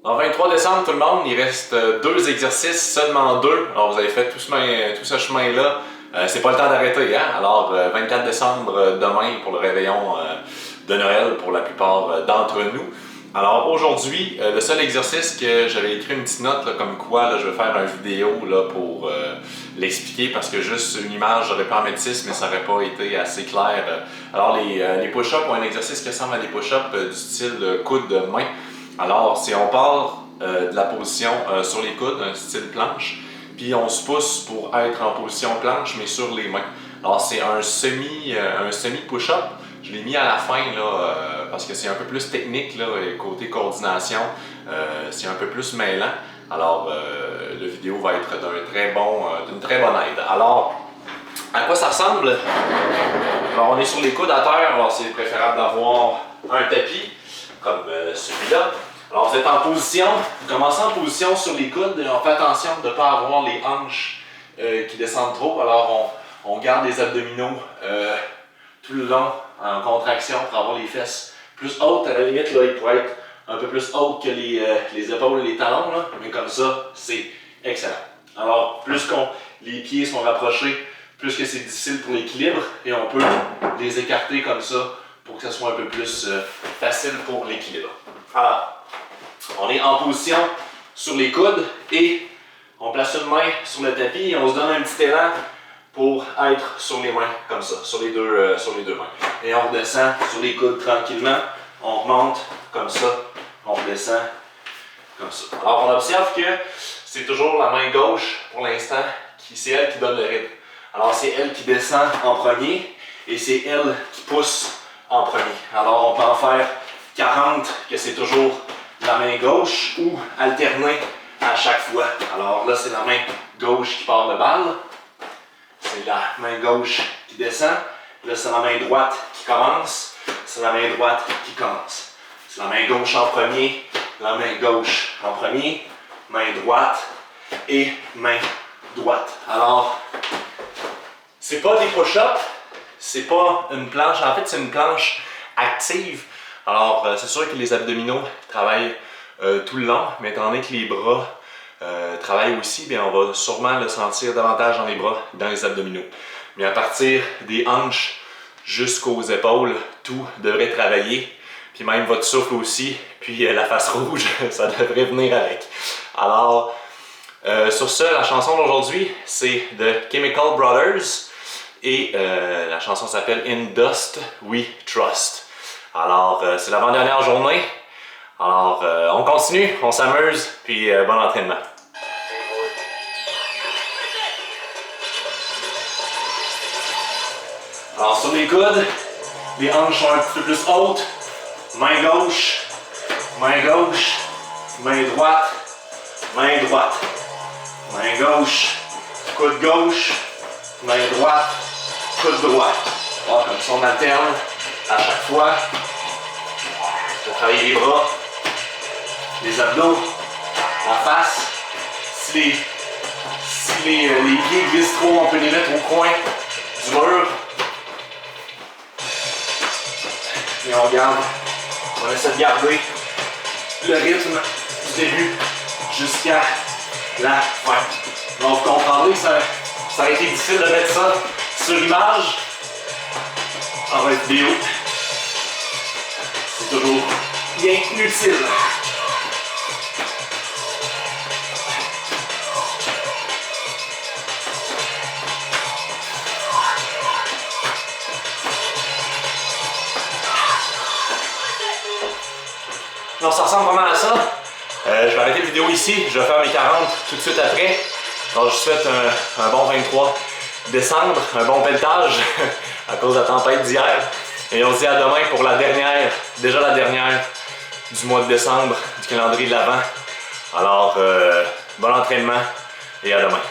En 23 décembre, tout le monde, il reste 2 exercices, seulement 2. Alors vous avez fait tout ce chemin-là. C'est pas le temps d'arrêter, hein? Alors 24 décembre demain pour le réveillon de Noël pour la plupart d'entre nous. Alors aujourd'hui, le seul exercice que j'avais écrit une petite note là, comme quoi là, je vais faire une vidéo là, pour l'expliquer parce que juste une image, j'aurais pu en mettre 6 mais ça n'aurait pas été assez clair. Alors les push-ups ont un exercice qui ressemble à des push-ups du style coude de main. Alors si on part de la position sur les coudes, un style planche, puis on se pousse pour être en position planche mais sur les mains. Alors c'est un semi push-up. Je l'ai mis à la fin là, parce que c'est un peu plus technique là, et côté coordination, c'est un peu plus mêlant. Alors la vidéo va être d'une très bonne aide. Alors, à quoi ça ressemble? Alors on est sur les coudes à terre, alors c'est préférable d'avoir un tapis comme celui-là. Alors vous êtes en position, vous commencez en position sur les coudes et on fait attention de ne pas avoir les hanches qui descendent trop. Alors on garde les abdominaux tout le long en contraction pour avoir les fesses plus hautes. À la limite, là, il pourrait être un peu plus haute que les épaules et les talons, là, mais comme ça, c'est excellent. Alors, plus les pieds sont rapprochés, plus que c'est difficile pour l'équilibre et on peut les écarter comme ça pour que ça soit un peu plus facile pour l'équilibre. Alors, on est en position sur les coudes et on place une main sur le tapis et on se donne un petit élan pour être sur les mains, comme ça, sur les deux mains. Et on redescend sur les coudes tranquillement, on remonte comme ça, on redescend comme ça. Alors on observe que c'est toujours la main gauche, pour l'instant, c'est elle qui donne le rythme. Alors c'est elle qui descend en premier et c'est elle qui pousse en premier. Alors on peut en faire 40, que c'est toujours la main gauche ou alterner à chaque fois. Alors là c'est la main gauche qui part de balle. C'est la main gauche qui descend. Là, c'est la main droite qui commence. C'est la main droite qui commence. C'est la main gauche en premier, la main gauche en premier, main droite et main droite. Alors, c'est pas des push-ups, c'est pas une planche. En fait, c'est une planche active. Alors, c'est sûr que les abdominaux travaillent tout le long, mais étant donné que les bras travaille aussi, bien, on va sûrement le sentir davantage dans les bras, dans les abdominaux. Mais à partir des hanches jusqu'aux épaules, tout devrait travailler. Puis même votre souffle aussi, puis la face rouge, ça devrait venir avec. Alors, sur ce, la chanson d'aujourd'hui, c'est de Chemical Brothers. Et la chanson s'appelle In Dust We Trust. Alors, c'est l'avant-dernière journée. Alors, on continue, on s'amuse, puis bon entraînement. Alors, sur les coudes, les hanches sont un petit peu plus hautes. Main gauche, main gauche, main droite, main droite. Main gauche, coude gauche, main droite, coude droite. Alors, comme ça, on alterne à chaque fois. On va travailler les bras, les abdos, la face. Si les pieds glissent trop, on peut les mettre au coin du mur. Et on regarde, on essaie de garder le rythme du début jusqu'à la fin. Donc vous comprendrez que ça a été difficile de mettre ça sur image. En vidéo, c'est toujours bien utile. Donc ça ressemble vraiment à ça. Je vais arrêter la vidéo ici, je vais faire mes 40 tout de suite après. Donc je vous souhaite un bon 23 décembre, un bon pelletage à cause de la tempête d'hier. Et on se dit à demain pour déjà la dernière du mois de décembre du calendrier de l'Avent. Alors bon entraînement et à demain.